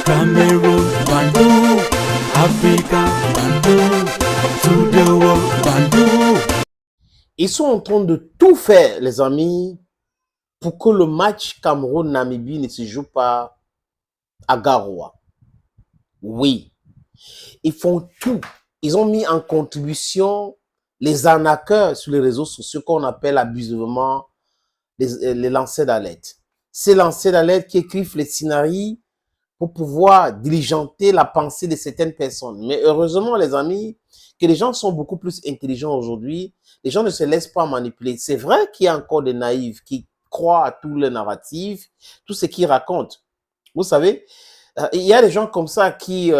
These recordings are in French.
Cameroon, Bandung, Africa, Bandung, to the world, Bandung. Ils sont en train de tout faire, les amis, pour que le match Cameroun-Namibie ne se joue pas à Garoua. Oui, ils font tout. Ils ont mis en contribution les arnaqueurs sur les réseaux sociaux qu'on appelle abusivement les lanceurs d'alerte. Ces lanceurs d'alerte qui écrivent les scénarios pour pouvoir diligenter la pensée de certaines personnes. Mais heureusement, les amis, que les gens sont beaucoup plus intelligents aujourd'hui. Les gens ne se laissent pas manipuler. C'est vrai qu'il y a encore des naïfs qui croient à tout le narratif, tout ce qu'ils racontent. Vous savez, il y a des gens comme ça qui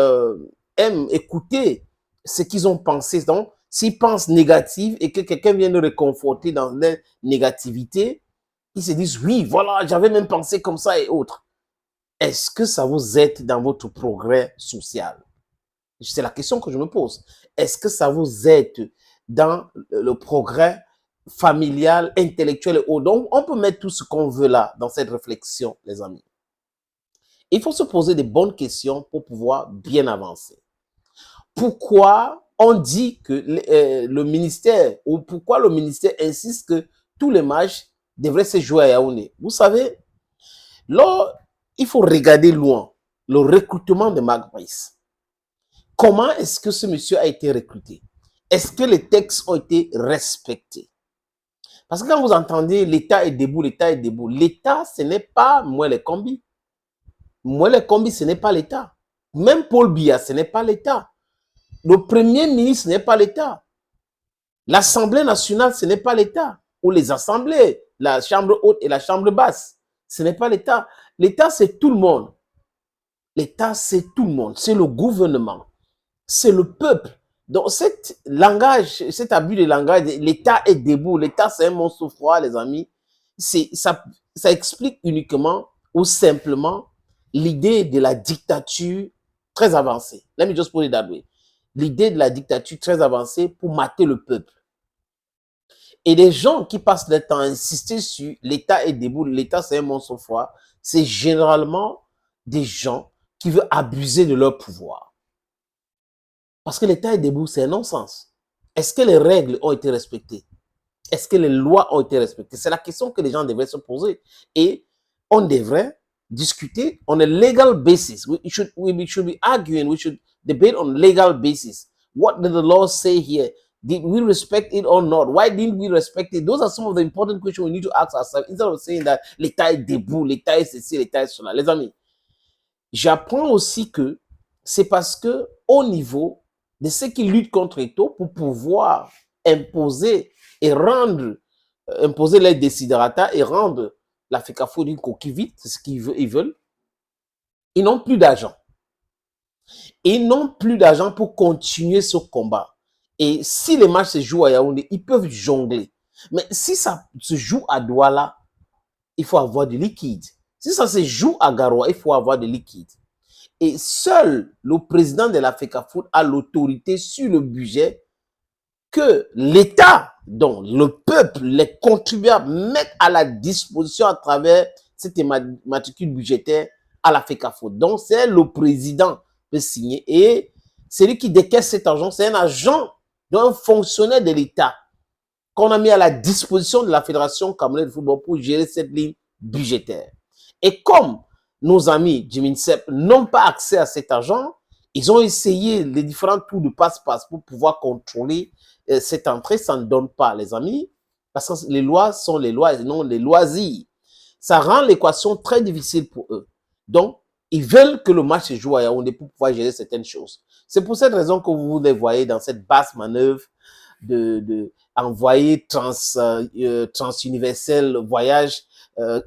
aiment écouter ce qu'ils ont pensé. Donc, s'ils pensent négatif et que quelqu'un vient de réconforter dans leur négativité, ils se disent, oui, voilà, j'avais même pensé comme ça et autres. Est-ce que ça vous aide dans votre progrès social? C'est la question que je me pose. Est-ce que ça vous aide dans le progrès familial, intellectuel et autres? Donc, on peut mettre tout ce qu'on veut là, dans cette réflexion, les amis. Il faut se poser des bonnes questions pour pouvoir bien avancer. Pourquoi on dit que le ministère, ou pourquoi le ministère insiste que tous les matchs devraient se jouer à Yaoundé? Vous savez, là, il faut regarder loin le recrutement de Marc Brice. Comment est-ce que ce monsieur a été recruté? Est-ce que les textes ont été respectés? Parce que quand vous entendez l'État est debout, l'État est debout, l'État, ce n'est pas Moelle Kombi. Moelle Kombi, ce n'est pas l'État. Même Paul Biya, ce n'est pas l'État. Le Premier ministre, ce n'est pas l'État. L'Assemblée nationale, ce n'est pas l'État. Ou les assemblées, la chambre haute et la chambre basse, ce n'est pas l'État. L'État, c'est tout le monde. L'État, c'est tout le monde. C'est le gouvernement. C'est le peuple. Donc, cet langage, cet abus de langage, l'État est debout. L'État, c'est un monstre froid, les amis. Ça explique uniquement ou simplement l'idée de la dictature très avancée. Let me just put it that way. L'idée de la dictature très avancée pour mater le peuple. Et les gens qui passent leur temps à insister sur l'État est debout, l'État c'est un monstre froid, c'est généralement des gens qui veulent abuser de leur pouvoir. Parce que l'État est debout, c'est un non-sens. Est-ce que les règles ont été respectées? Est-ce que les lois ont été respectées? C'est la question que les gens devraient se poser. Et on devrait discuter on a legal basis. We should be arguing, we should debate on legal basis. What did the law say here? Did we respect it or not? Why didn't we respect it? Those are some of the important questions we need to ask ourselves instead of saying that l'État est debout, l'État est ceci, l'État est cela. Les amis, j'apprends aussi que c'est parce que au niveau de ceux qui luttent contre Eto'o pour pouvoir imposer et rendre, imposer les desiderata et rendre la FECAFO d'une coquille vide, c'est ce qu'ils veulent, ils n'ont plus d'argent. Ils n'ont plus d'argent pour continuer ce combat. Et si les matchs se jouent à Yaoundé, ils peuvent jongler. Mais si ça se joue à Douala, il faut avoir du liquide. Si ça se joue à Garoua, il faut avoir du liquide. Et seul le président de la FECAFOOT a l'autorité sur le budget que l'État, donc le peuple, les contribuables mettent à la disposition à travers cette matricule budgétaire à la FECAFOOT. Donc, c'est le président qui peut signer et celui qui décaisse cet argent, c'est un agent, un fonctionnaire de l'État qu'on a mis à la disposition de la Fédération camerounaise de football pour gérer cette ligne budgétaire. Et comme nos amis du MINSEP n'ont pas accès à cet argent, ils ont essayé les différents tours de passe-passe pour pouvoir contrôler cette entrée. Ça ne donne pas, les amis, parce que les lois sont les lois et non les loisirs. Ça rend l'équation très difficile pour eux. Donc, ils veulent que le match se joue à Yaoundé pour pouvoir gérer certaines choses. C'est pour cette raison que vous les voyez dans cette basse manœuvre de envoyer Transuniversel Voyage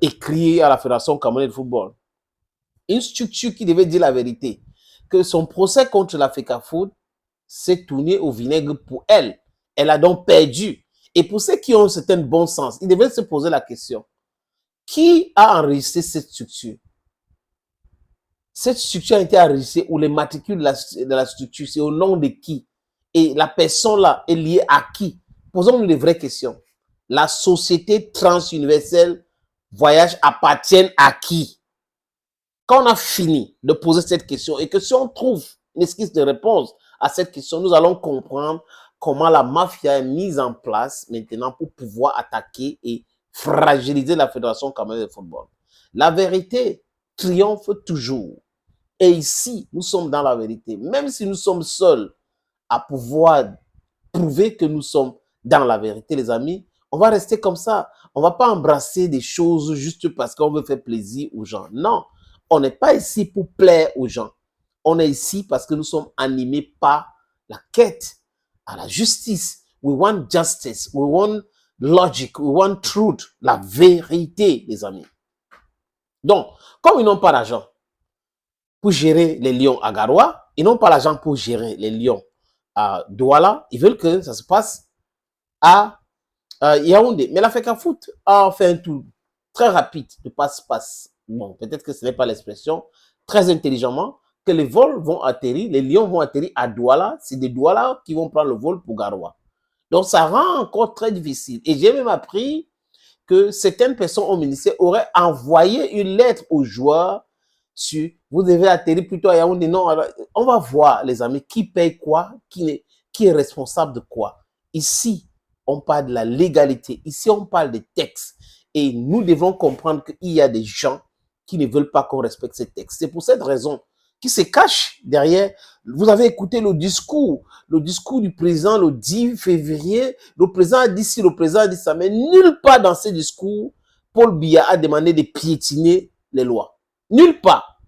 écrit à la Fédération camerounaise de football. Une structure qui devait dire la vérité, que son procès contre la FECAFOOT s'est tourné au vinaigre pour elle. Elle a donc perdu. Et pour ceux qui ont un certain bon sens, ils devaient se poser la question. Qui a enregistré cette structure? Cette structure a été enregistrée ou les matricules de la structure, c'est au nom de qui? Et la personne là est liée à qui? Posons-nous de vraies questions. La société transuniverselle voyage appartient à qui? Quand on a fini de poser cette question et que si on trouve une esquisse de réponse à cette question, nous allons comprendre comment la mafia est mise en place maintenant pour pouvoir attaquer et fragiliser la Fédération camerounaise de football. La vérité triomphe toujours. Et ici, nous sommes dans la vérité. Même si nous sommes seuls à pouvoir prouver que nous sommes dans la vérité, les amis, on va rester comme ça. On ne va pas embrasser des choses juste parce qu'on veut faire plaisir aux gens. Non, on n'est pas ici pour plaire aux gens. On est ici parce que nous sommes animés par la quête à la justice. We want justice. We want logic. We want truth. La vérité, les amis. Donc, comme ils n'ont pas d'argent pour gérer les lions à Garoua, ils n'ont pas l'argent pour gérer les lions à Douala, ils veulent que ça se passe à Yaoundé. Mais la FECAFOOT a fait un tour très rapide de passe-passe. Bon, peut-être que ce n'est pas l'expression, très intelligemment, que les vols vont atterrir, les lions vont atterrir à Douala. C'est des Douala qui vont prendre le vol pour Garoua. Donc, ça rend encore très difficile. Et j'ai même appris que certaines personnes au ministère auraient envoyé une lettre aux joueurs sur vous devez atterrir plutôt à Yaoundé. Non, alors, on va voir, les amis, qui paye quoi, qui est responsable de quoi. Ici, on parle de la légalité. Ici, on parle des textes. Et nous devons comprendre qu'il y a des gens qui ne veulent pas qu'on respecte ces textes. C'est pour cette raison qui se cache derrière. Vous avez écouté le discours du président le 10 février. Le président a dit ci, le président a dit ça, mais nulle part dans ce discours, Paul Biya a demandé de piétiner les lois. Nulle part.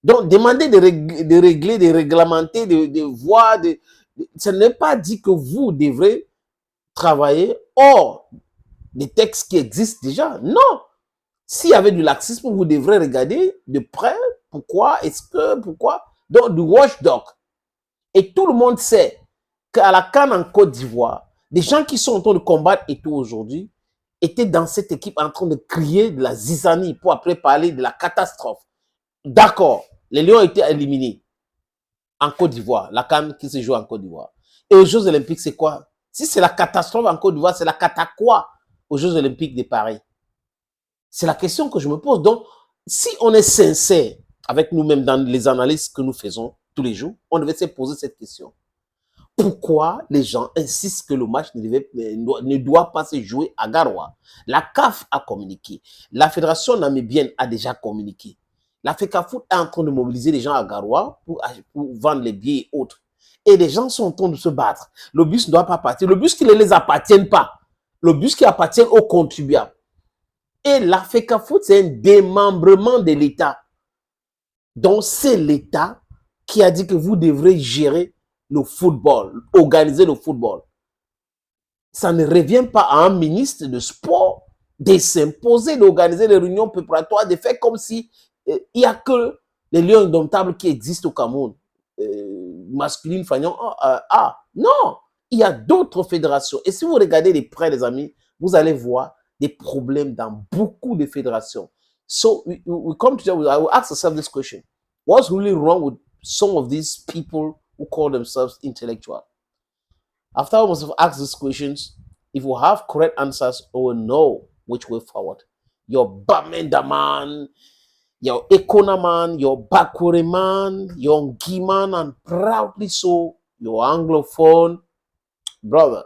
Donc, demander de régler, de réglementer, de voir, ça n'est pas dit que vous devrez travailler hors des textes qui existent déjà. Non. S'il y avait du laxisme, vous devrez regarder de près pourquoi. Donc, du watchdog. Et tout le monde sait qu'à la CAN en Côte d'Ivoire, des gens qui sont en train de combattre et tout aujourd'hui étaient dans cette équipe en train de crier de la zizanie pour après parler de la catastrophe. D'accord, les Lions ont été éliminés en Côte d'Ivoire, la CAN qui se joue en Côte d'Ivoire. Et aux Jeux Olympiques, c'est quoi? Si c'est la catastrophe en Côte d'Ivoire, c'est la cata quoi aux Jeux Olympiques de Paris? C'est la question que je me pose. Donc, si on est sincère avec nous-mêmes dans les analyses que nous faisons tous les jours, on devait se poser cette question. Pourquoi les gens insistent que le match ne doit pas se jouer à Garoua? La CAF a communiqué. La Fédération namibienne a déjà communiqué. La FECAFOOT est en train de mobiliser les gens à Garoua pour vendre les billets et autres. Et les gens sont en train de se battre. Le bus ne doit pas partir. Le bus qui ne les appartient pas. Le bus qui appartient aux contribuables. Et la FECAFOOT, c'est un démembrement de l'État. Donc, c'est l'État qui a dit que vous devrez gérer le football, organiser le football. Ça ne revient pas à un ministre de sport de s'imposer, d'organiser les réunions préparatoires, de faire comme si il n'y a que les lions indomptables qui existent au Cameroun. Masculine, Fagnon, non, il y a d'autres fédérations. Et si vous regardez de près, les amis, vous allez voir des problèmes dans beaucoup de fédérations. So we come to I will ask ourselves this question. What's really wrong with some of these people who call themselves intellectual? After I must have asked these questions, if we have correct answers, we will know which way forward. Your Bamenda man, your Ekona man, your Bakwere man, your Ngi man, and proudly so, your Anglophone brother.